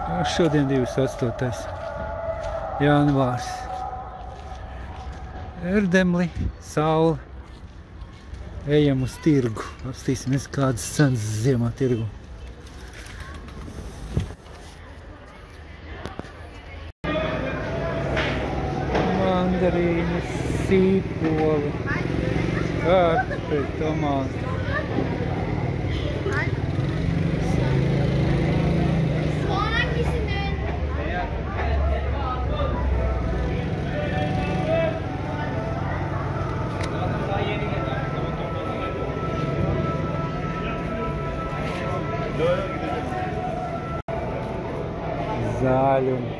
Šodien 28. janvārs. Erdemli, saule. Ejam uz tirgu. Apstīsimies, kādas cenas ziemā tirgu. Mandarīni, sīpoli, kartupeļi, tomāti. Zaļumi.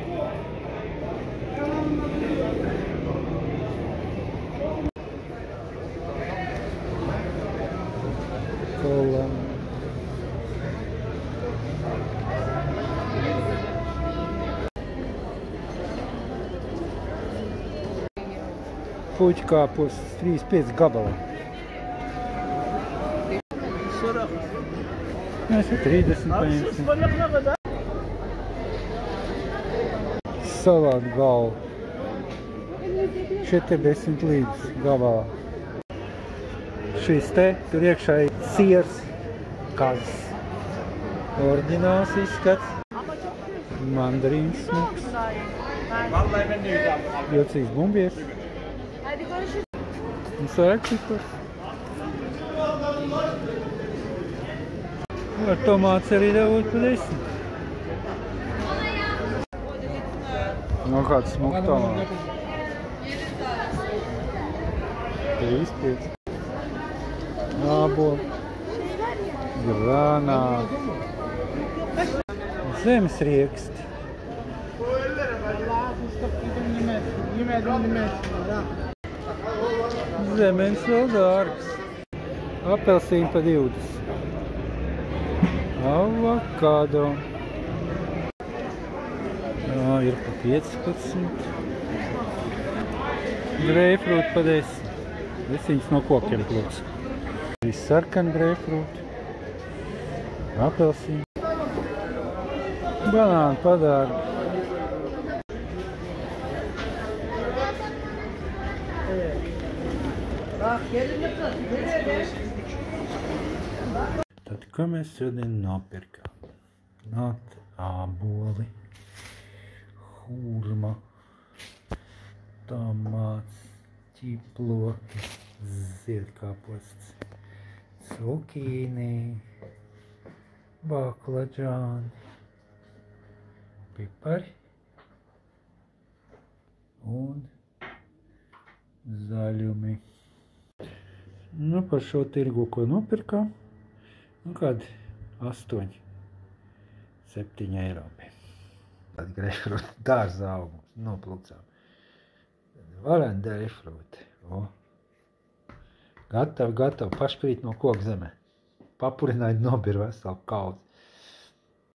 Kolam. Puķkāpos 35 gabalā. Mēs ir 30 paņemsim. Salātu galvu 40 līdz gabalā. Šis te, tur iekšā ir siers, kazas. Oriģināls izskats. Mandarīns smuks. Jocīgs bumbies. Un sēkšipars. Ar tomāts arī dabūt pa 10. No kāds smuka tomāts. 35. Āboli. Granāti. Zemes rieksti. Zemens vēl dārgs. Apelsīni pa 20. Avokado. Ir pa 15. Greifrūti pa 10. Visiņas no kokiem plūks. Viss sarkani greifrūti. Apelsīni. Banāni padārgi. Tad, ko mēs šodien nopirkām? Āboli, hurma, tomāts, ķiploki, ziedkāposts, cukīni, baklaģāni, pipari un zaļumi. Nu, par šo tirgu, ko nopirkām, kādi 8, 7 eiro. Tad greifrūti dārza augums noplūcām. Varētu greifrūti. Gatavi, pašprīt no koka zemē. Papurināji nobir veselu kaudzi.